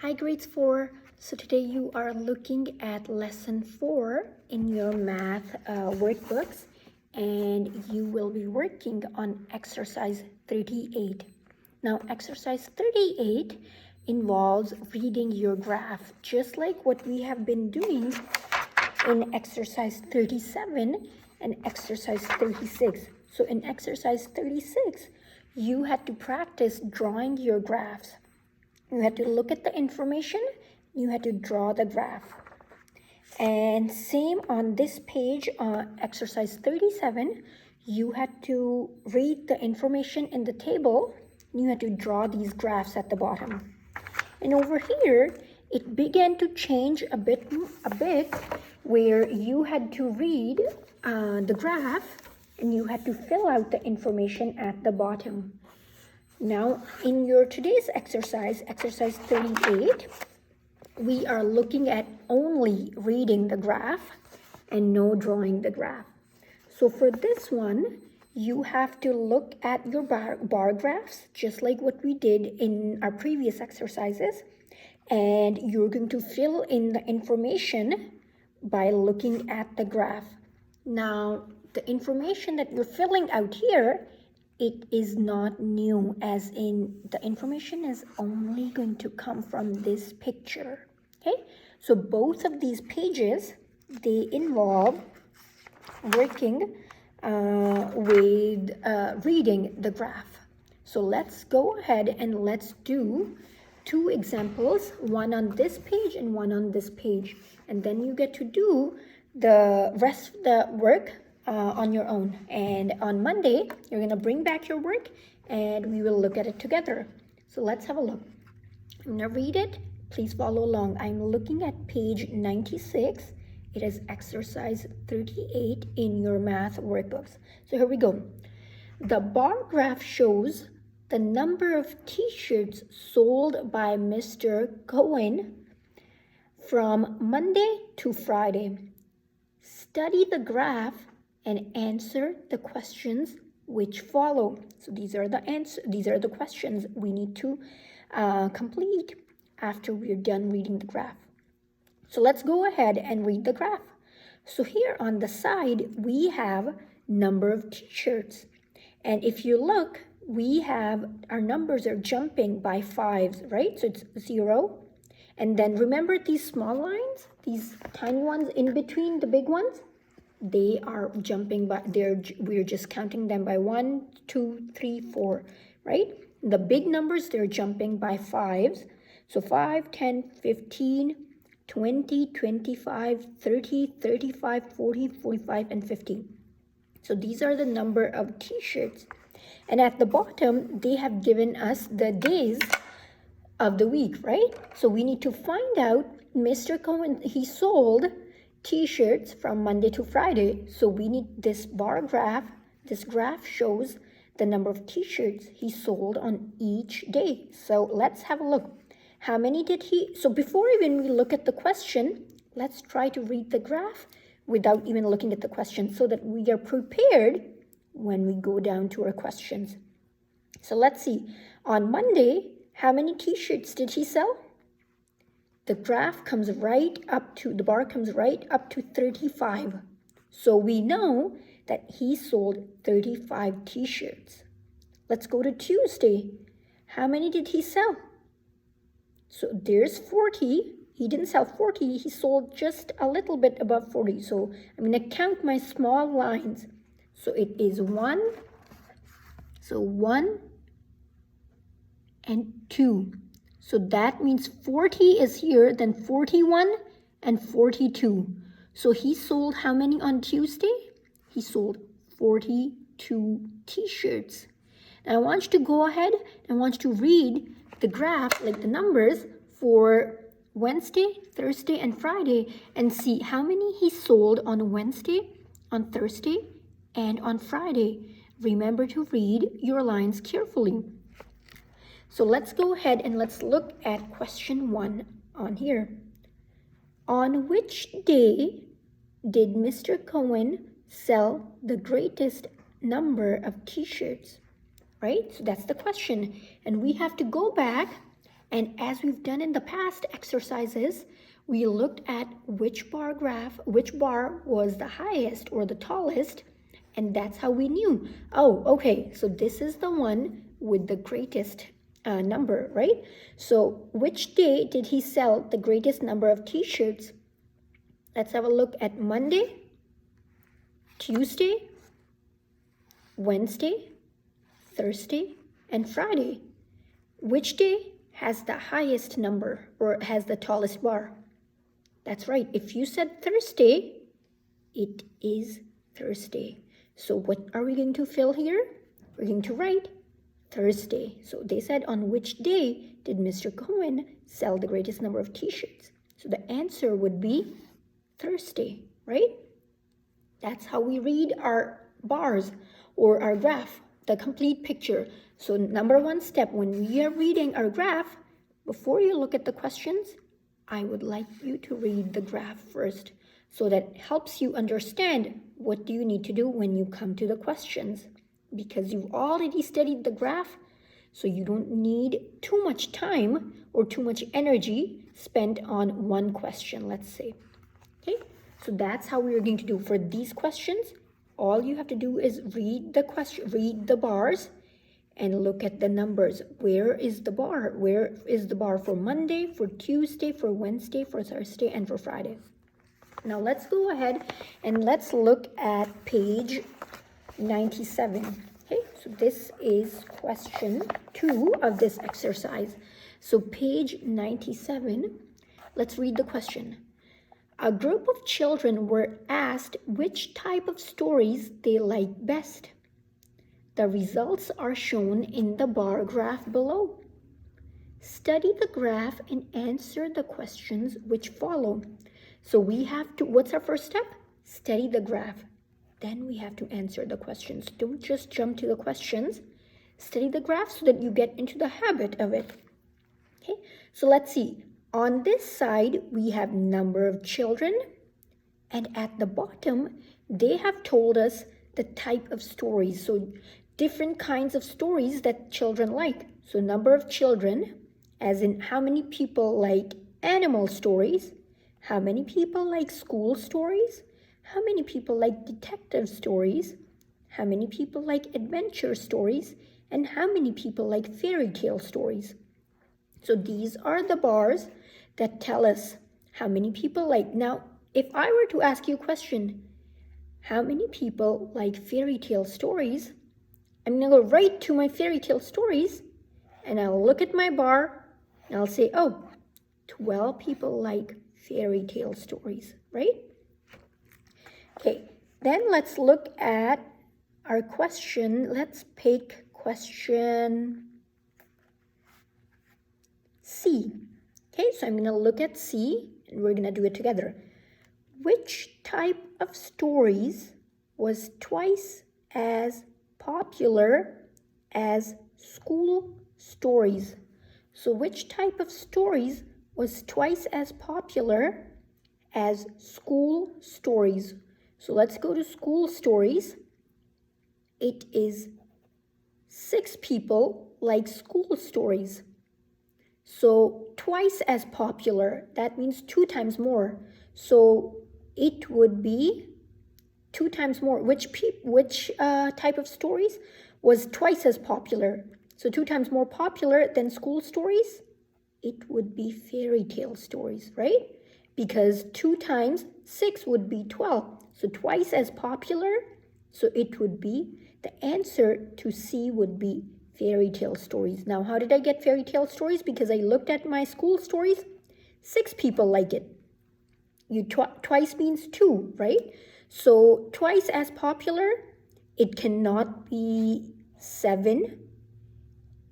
Hi grades 4. So today you are looking at lesson 4 in your math workbooks, and you will be working on exercise 38. Now exercise 38 involves reading your graph, just like what we have been doing in exercise 37 and exercise 36. So in exercise 36, you had to practice drawing your graphs. You had to look at the information, you had to draw the graph. And same on this page, exercise 37, you had to read the information in the table, you had to draw these graphs at the bottom. And over here, it began to change a bit where you had to read the graph and you had to fill out the information at the bottom. Now, in your today's exercise, exercise 38, we are looking at only reading the graph and no drawing the graph. So for this one, you have to look at your bar graphs, just like what we did in our previous exercises, and you're going to fill in the information by looking at the graph. Now, the information that you're filling out here, it is not new, as in the information is only going to come from this picture. Okay, so both of these pages, they involve working with reading the graph. So let's go ahead and let's do two examples, one on this page and one on this page, and then you get to do the rest of the work on your own. And on Monday, you're going to bring back your work and we will look at it together. So let's have a look. I'm going to read it. Please follow along. I'm looking at page 96. It is exercise 38 in your math workbooks. So here we go. The bar graph shows the number of t-shirts sold by Mr. Cohen from Monday to Friday. Study the graph and answer the questions which follow. So these are the questions we need to complete after we're done reading the graph. So let's go ahead and read the graph. So here on the side, we have number of t-shirts. And if you look, we have our numbers are jumping by fives, right? So it's 0. And then remember these small lines, these tiny ones in between the big ones? They are jumping by, we're just counting them by 1, 2, 3, 4, right? The big numbers, they're jumping by fives. So 5, 10, 15, 20, 25, 30, 35, 40, 45, and 50. So these are the number of t-shirts. And at the bottom, they have given us the days of the week, right? So we need to find out, Mr. Cohen, he sold t-shirts from Monday to Friday. So we need this bar graph. This graph shows the number of t-shirts he sold on each day. So let's have a look. How many did he? So before even we look at the question, let's try to read the graph without even looking at the question so that we are prepared when we go down to our questions. So let's see. On Monday, how many t-shirts did he sell? The graph comes right up to, the bar comes right up to 35. So we know that he sold 35 t-shirts. Let's go to Tuesday. How many did he sell? So there's 40. He didn't sell 40. He sold just a little bit above 40. So I'm going to count my small lines. So it is 1. So 1 and 2. So that means 40 is here, then 41 and 42. So he sold how many on Tuesday? He sold 42 t-shirts. Now I want you to go ahead and I want you to read the graph, like the numbers for Wednesday, Thursday, and Friday, and see how many he sold on Wednesday, on Thursday, and on Friday. Remember to read your lines carefully. So let's go ahead and let's look at question 1 on here. On which day did Mr. Cohen sell the greatest number of t-shirts? Right? So that's the question. And we have to go back And as we've done in the past exercises, we looked at which bar was the highest or the tallest, and that's how we knew. Oh, okay, so this is the one with the greatest number, right? So which day did he sell the greatest number of t-shirts? Let's have a look at Monday, Tuesday, Wednesday, Thursday, and Friday. Which day has the highest number or has the tallest bar? That's right. If you said Thursday, it is Thursday. So what are we going to fill here? We're going to write Thursday. So they said, on which day did Mr. Cohen sell the greatest number of t-shirts? So the answer would be Thursday, right? That's how we read our bars or our graph, the complete picture. So number one step, when we are reading our graph, before you look at the questions, I would like you to read the graph first, so that helps you understand what do you need to do when you come to the questions, because you've already studied the graph, so you don't need too much time or too much energy spent on one question, let's say. Okay, so that's how we're going to do for these questions. All you have to do is read the question, read the bars, and look at the numbers. Where is the bar? Where is the bar for Monday, for Tuesday, for Wednesday, for Thursday, and for Friday? Now let's go ahead and let's look at page 97. Okay, so this is question 2 of this exercise. So page 97, let's read the question. A group of children were asked which type of stories they like best. The results are shown in the bar graph below. Study the graph and answer the questions which follow. So we have to, what's our first step? Study the graph. Then we have to answer the questions. Don't just jump to the questions. Study the graph so that you get into the habit of it. Okay, so let's see. On this side, we have number of children. And at the bottom, they have told us the type of stories. So different kinds of stories that children like. So number of children, as in how many people like animal stories, how many people like school stories, how many people like detective stories, how many people like adventure stories, and how many people like fairy tale stories. So these are the bars that tell us how many people like. Now, if I were to ask you a question, how many people like fairy tale stories? I'm going to go right to my fairy tale stories, and I'll look at my bar, and I'll say, oh, 12 people like fairy tale stories, right? Okay, then let's look at our question. Let's pick question C. Okay, so I'm going to look at C, and we're going to do it together. Which type of stories was twice as popular as school stories? So which type of stories was twice as popular as school stories? So let's go to school stories. It is 6 people like school stories. So twice as popular, that means 2 times more. So it would be 2 times more. Which type of stories was twice as popular? So 2 times more popular than school stories? It would be fairy tale stories, right? Because 2 times 6 would be 12. So twice as popular, so it would be, the answer to C would be fairy tale stories. Now, how did I get fairy tale stories? Because I looked at my school stories. 6 people like it. Twice means 2, right? So twice as popular, it cannot be 7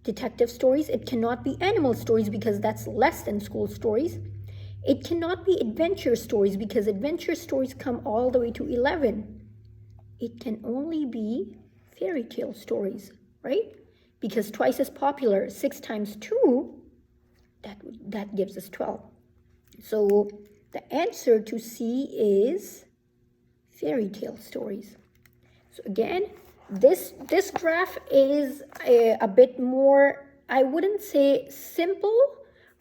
detective stories. It cannot be animal stories because that's less than school stories. It cannot be adventure stories because adventure stories come all the way to 11. It can only be fairy tale stories, right? Because twice as popular, 6 times 2, that gives us 12. So the answer to C is fairy tale stories. So again, this graph is a bit more, I wouldn't say simple,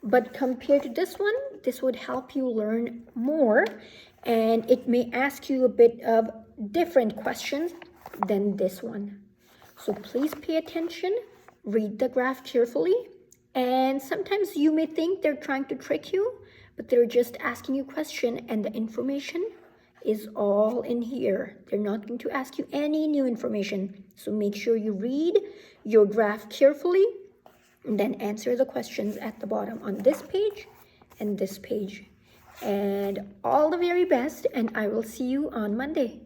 But compared to this one, this would help you learn more, and it may ask you a bit of different questions than this one. So please pay attention, read the graph carefully, and sometimes you may think they're trying to trick you, but they're just asking you a question, and the information is all in here. They're not going to ask you any new information. So make sure you read your graph carefully and then answer the questions at the bottom on this page and this page. And all the very best, and I will see you on Monday.